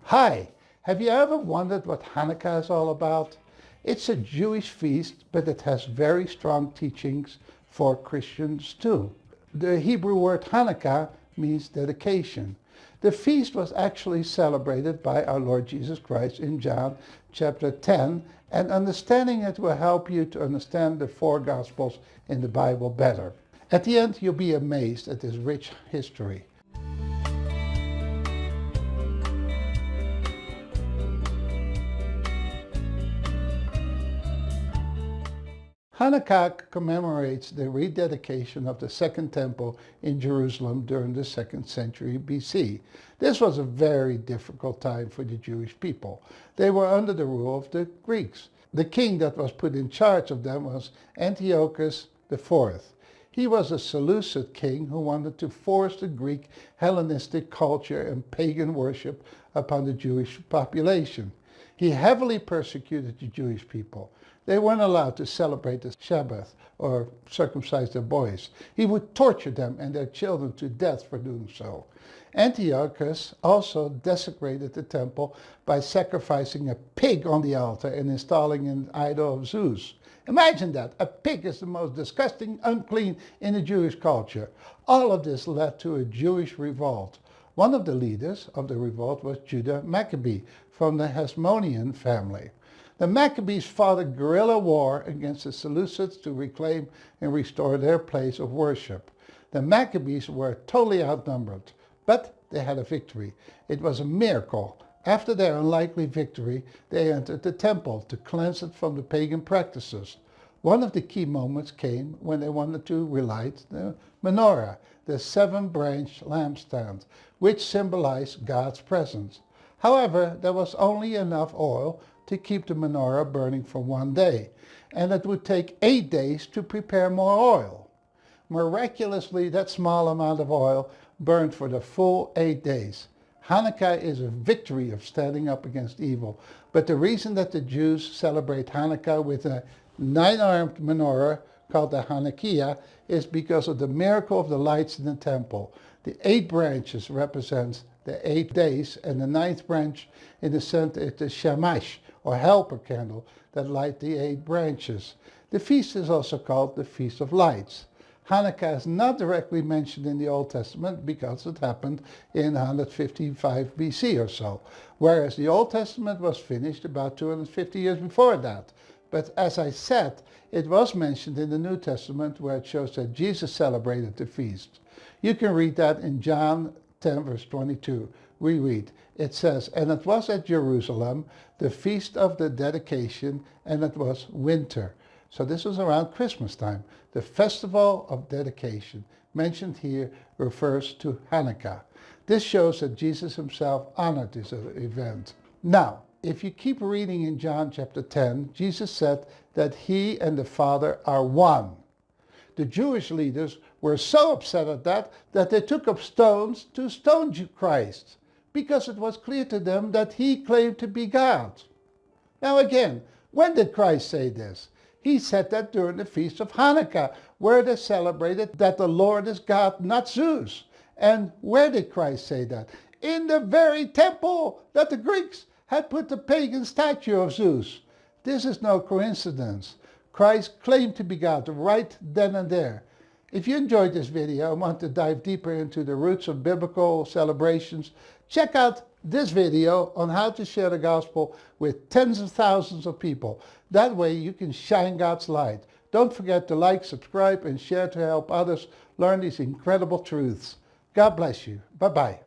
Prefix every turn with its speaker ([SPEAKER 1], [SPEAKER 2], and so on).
[SPEAKER 1] Hi, have you ever wondered what Hanukkah is all about? It's a Jewish feast, but it has very strong teachings for Christians too. The Hebrew word Hanukkah means dedication. The feast was actually celebrated by our Lord Jesus Christ in John chapter 10, and understanding it will help you to understand the four Gospels in the Bible better. At the end, you'll be amazed at this rich history. Hanukkah commemorates the rededication of the Second Temple in Jerusalem during the 2nd century BC. This was a very difficult time for the Jewish people. They were under the rule of the Greeks. The king that was put in charge of them was Antiochus IV. He was a Seleucid king who wanted to force the Greek Hellenistic culture and pagan worship upon the Jewish population. He heavily persecuted the Jewish people. They weren't allowed to celebrate the Sabbath or circumcise their boys. He would torture them and their children to death for doing so. Antiochus also desecrated the temple by sacrificing a pig on the altar and installing an idol of Zeus. Imagine that. A pig is the most disgusting, unclean in the Jewish culture. All of this led to a Jewish revolt. One of the leaders of the revolt was Judah Maccabee from the Hasmonean family. The Maccabees fought a guerrilla war against the Seleucids to reclaim and restore their place of worship. The Maccabees were totally outnumbered, but they had a victory. It was a miracle. After their unlikely victory, they entered the temple to cleanse it from the pagan practices. One of the key moments came when they wanted to relight the menorah, the 7-branch lampstand, which symbolized God's presence. However, there was only enough oil to keep the menorah burning for one day, and it would take 8 days to prepare more oil. Miraculously, that small amount of oil burned for the full 8 days. Hanukkah is a victory of standing up against evil, but the reason that the Jews celebrate Hanukkah with a 9-armed menorah called the Hanukkah is because of the miracle of the lights in the temple. The 8 branches represent the 8 days, and the 9th branch in the center is the shamash, or helper candle, that light the 8 branches. The feast is also called the Feast of Lights. Hanukkah is not directly mentioned in the Old Testament because it happened in 155 BC or so, whereas the Old Testament was finished about 250 years before that. But as I said, it was mentioned in the New Testament, where it shows that Jesus celebrated the feast. You can read that in John 10 verse 22. We read, it says, "And it was at Jerusalem, the feast of the dedication, and it was winter." So this was around Christmas time. The festival of dedication mentioned here refers to Hanukkah. This shows that Jesus himself honored this event. Now, if you keep reading in John chapter 10, Jesus said that he and the Father are one. The Jewish leaders were so upset at that they took up stones to stone Christ, because it was clear to them that he claimed to be God. Now again, when did Christ say this? He said that during the Feast of Hanukkah, where they celebrated that the Lord is God, not Zeus. And where did Christ say that? In the very temple that the Greeks had put the pagan statue of Zeus. This is no coincidence. Christ claimed to be God right then and there. If you enjoyed this video and want to dive deeper into the roots of biblical celebrations, check out this video on how to share the gospel with tens of thousands of people. That way you can shine God's light. Don't forget to like, subscribe, and share to help others learn these incredible truths. God bless you. Bye-bye.